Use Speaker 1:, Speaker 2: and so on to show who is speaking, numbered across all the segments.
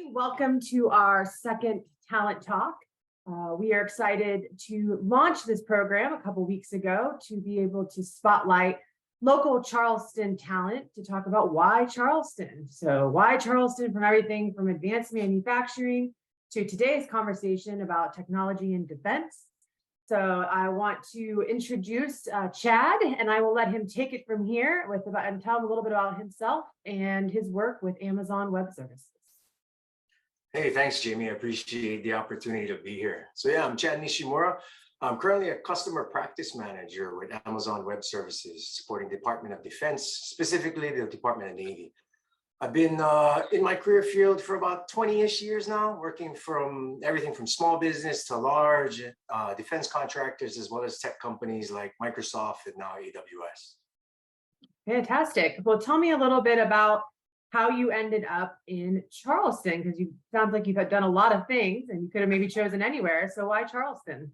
Speaker 1: everybody. Welcome to our second Talent Talk. We are excited to launch this program a couple weeks ago to be able to spotlight local Charleston talent to talk about why Charleston. So why Charleston, from everything from advanced manufacturing to today's conversation about technology and defense. So I want to introduce Chad, and I will let him take it from here and tell him a little bit about himself and his work with Amazon Web Services.
Speaker 2: Hey, thanks, Jamie. I appreciate the opportunity to be here. So yeah, I'm Chad Nishimura. I'm currently a customer practice manager with Amazon Web Services, supporting Department of Defense, specifically the Department of Navy. I've been in my career field for about 20-ish years now, working from everything from small business to large defense contractors, as well as tech companies like Microsoft and now AWS.
Speaker 1: Fantastic. Well, tell me a little bit about how you ended up in Charleston, because you sound like you've done a lot of things and you could have maybe chosen anywhere. So why Charleston?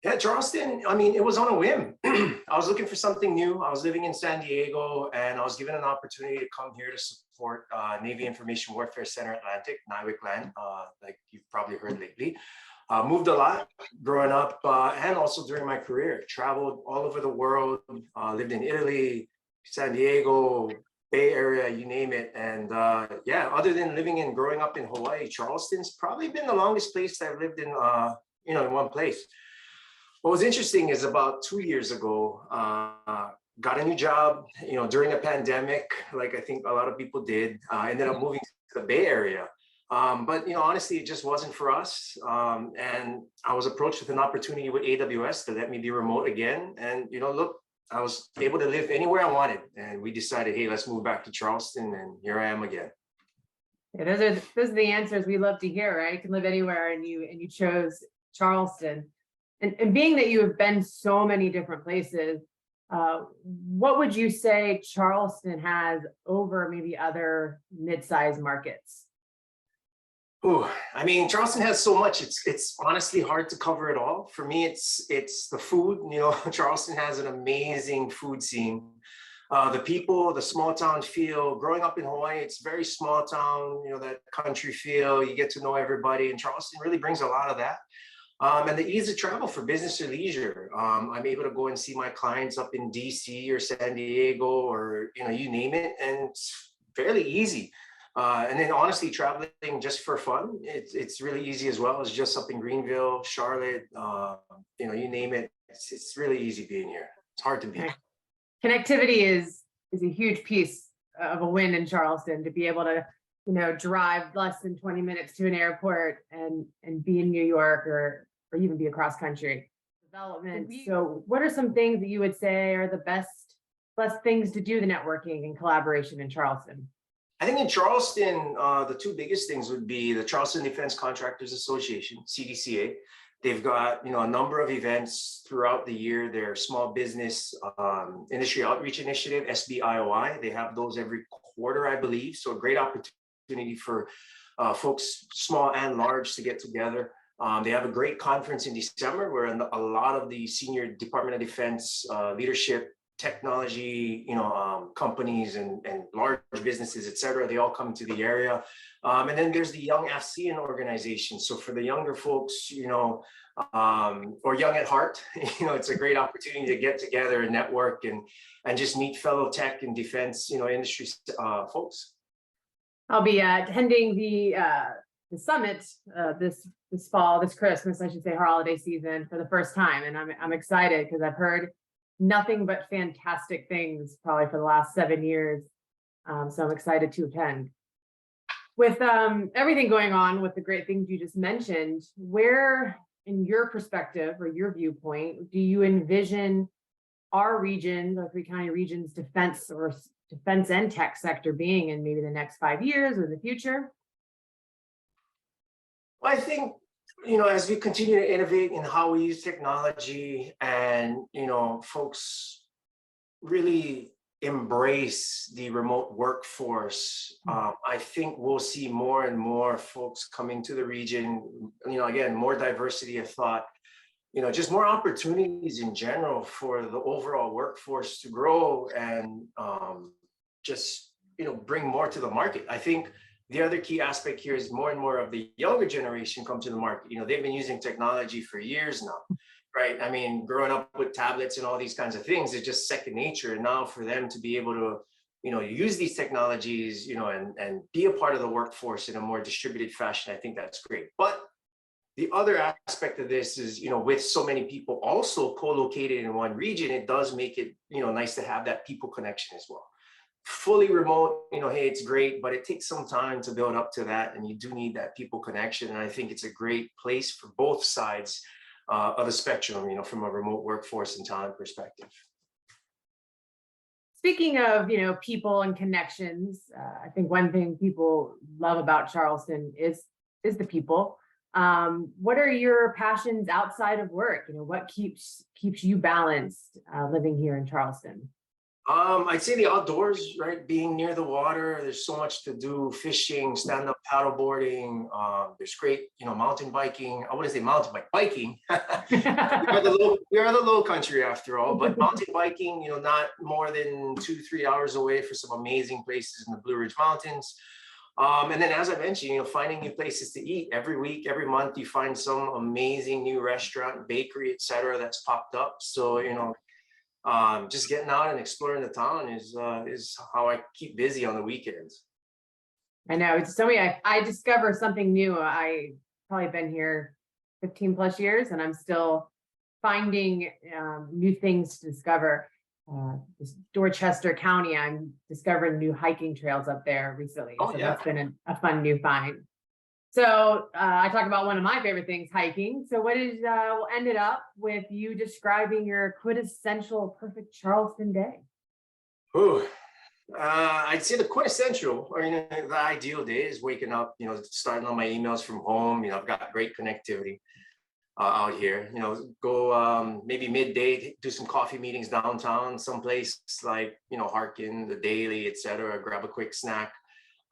Speaker 2: Yeah, Charleston, I mean, it was on a whim. I was looking for something new. I was living in San Diego and I was given an opportunity to come here to support Navy Information Warfare Center Atlantic, NIWC land, like you've probably heard lately. Moved a lot growing up and also during my career. Traveled all over the world, lived in Italy, San Diego, Bay Area, you name it. And yeah, other than living and growing up in Hawaii, Charleston's probably been the longest place I've lived in, in one place. What was interesting is about 2 years ago, got a new job, during a pandemic, like I think a lot of people did, ended up moving to the Bay Area. But, honestly, it just wasn't for us. And I was approached with an opportunity with AWS to let me be remote again. And, look, I was able to live anywhere I wanted. And we decided, hey, let's move back to Charleston. And here I am again.
Speaker 1: Yeah, those are the answers we love to hear, right? You can live anywhere and you chose Charleston. And being that you have been so many different places, what would you say Charleston has over maybe other mid-sized markets?
Speaker 2: Oh, I mean, Charleston has so much. It's honestly hard to cover it all. For me, it's the food. Charleston has an amazing food scene. The people, the small town feel. Growing up in Hawaii, it's very small town. That country feel. You get to know everybody, and Charleston really brings a lot of that. And the ease of travel for business or leisure. I'm able to go and see my clients up in DC or San Diego or, you name it. And it's fairly easy. And then honestly, traveling just for fun, it's really easy as well. It's just up in Greenville, Charlotte, you name it. It's really easy being here. It's hard to beat.
Speaker 1: Connectivity is a huge piece of a win in Charleston, to be able to drive less than 20 minutes to an airport and be in New York or even be across country. Development. So what are some things that you would say are the best things to do the networking and collaboration in Charleston?
Speaker 2: I think in Charleston, the two biggest things would be the Charleston Defense Contractors Association, CDCA. They've got a number of events throughout the year. Their small business industry outreach initiative, SBIOI. They have those every quarter, I believe. So a great opportunity for folks, small and large, to get together. They have a great conference in December where a lot of the senior Department of Defense leadership, technology, companies and large businesses, et cetera, they all come to the area. And then there's the Young AFCEAN organization. So for the younger folks, or young at heart, it's a great opportunity to get together and network and just meet fellow tech and defense, industry folks.
Speaker 1: I'll be attending the summit this fall, this Christmas, I should say, holiday season, for the first time, and I'm excited because I've heard nothing but fantastic things probably for the last 7 years. So I'm excited to attend. With everything going on, with the great things you just mentioned, where, in your perspective or your viewpoint, do you envision our region, the three county regions, defense and tech sector being in maybe the next 5 years or the future?
Speaker 2: Well, I think, as we continue to innovate in how we use technology and, folks really embrace the remote workforce, I think we'll see more and more folks coming to the region, again, more diversity of thought, just more opportunities in general for the overall workforce to grow and just, bring more to the market. I think The other key aspect here is more and more of the younger generation come to the market. They've been using technology for years now, right? I mean, growing up with tablets and all these kinds of things is just second nature. And now for them to be able to, use these technologies, and be a part of the workforce in a more distributed fashion, I think that's great. But the other aspect of this is, with so many people also co-located in one region, it does make it, nice to have that people connection as well. Fully remote, hey, it's great, but it takes some time to build up to that, and you do need that people connection. And I think it's a great place for both sides of the spectrum, from a remote workforce and talent perspective.
Speaker 1: Speaking of, people and connections, I think one thing people love about Charleston is the people. What are your passions outside of work? What keeps you balanced living here in Charleston?
Speaker 2: I'd say the outdoors, right? Being near the water, there's so much to do: fishing, stand-up paddleboarding. There's great, mountain biking. I wouldn't say mountain biking. We are the low country after all, but mountain biking, not more than 2-3 hours away for some amazing places in the Blue Ridge Mountains. And then, as I mentioned, finding new places to eat every week, every month, you find some amazing new restaurant, bakery, etc., that's popped up. So, just getting out and exploring the town is how I keep busy on the weekends.
Speaker 1: I know, it's so many. I discover something new. I probably been here 15 plus years, and I'm still finding new things to discover. Dorchester County, I'm discovering new hiking trails up there recently.
Speaker 2: Oh,
Speaker 1: so
Speaker 2: yeah.
Speaker 1: That's been a fun new find. So I talk about one of my favorite things, hiking. So what is ended up with you describing your quintessential perfect Charleston day?
Speaker 2: Ooh, I'd say the quintessential, or the ideal day is waking up, starting on my emails from home. I've got great connectivity out here. Go maybe midday, do some coffee meetings downtown, someplace like Harkin, the Daily, etc. Grab a quick snack.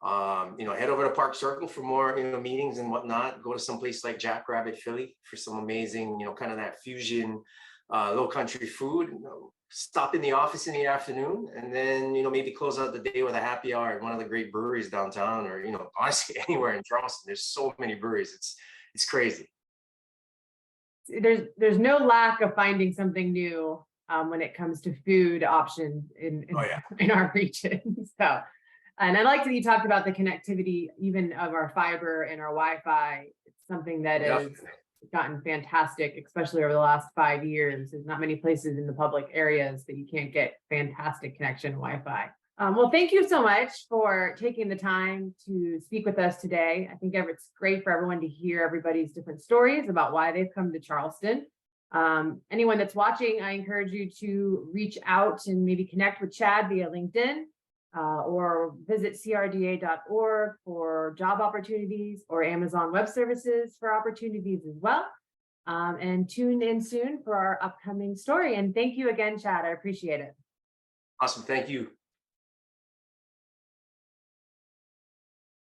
Speaker 2: Head over to Park Circle for more, meetings and whatnot. Go to some place like Jackrabbit, Philly for some amazing, kind of that fusion, low country food. Stop in the office in the afternoon, and then, maybe close out the day with a happy hour at one of the great breweries downtown, or, honestly, anywhere in Charleston. There's so many breweries. It's crazy.
Speaker 1: There's no lack of finding something new when it comes to food options in our region. So. And I like that you talked about the connectivity, even of our fiber and our Wi-Fi. It's something that has gotten fantastic, especially over the last 5 years. There's not many places in the public areas that you can't get fantastic connection Wi-Fi. Well, thank you so much for taking the time to speak with us today. I think it's great for everyone to hear everybody's different stories about why they've come to Charleston. Anyone that's watching, I encourage you to reach out and maybe connect with Chad via LinkedIn. Or visit crda.org for job opportunities, or Amazon Web Services for opportunities as well. And tune in soon for our upcoming story. And thank you again, Chad. I appreciate it.
Speaker 2: Awesome. Thank you.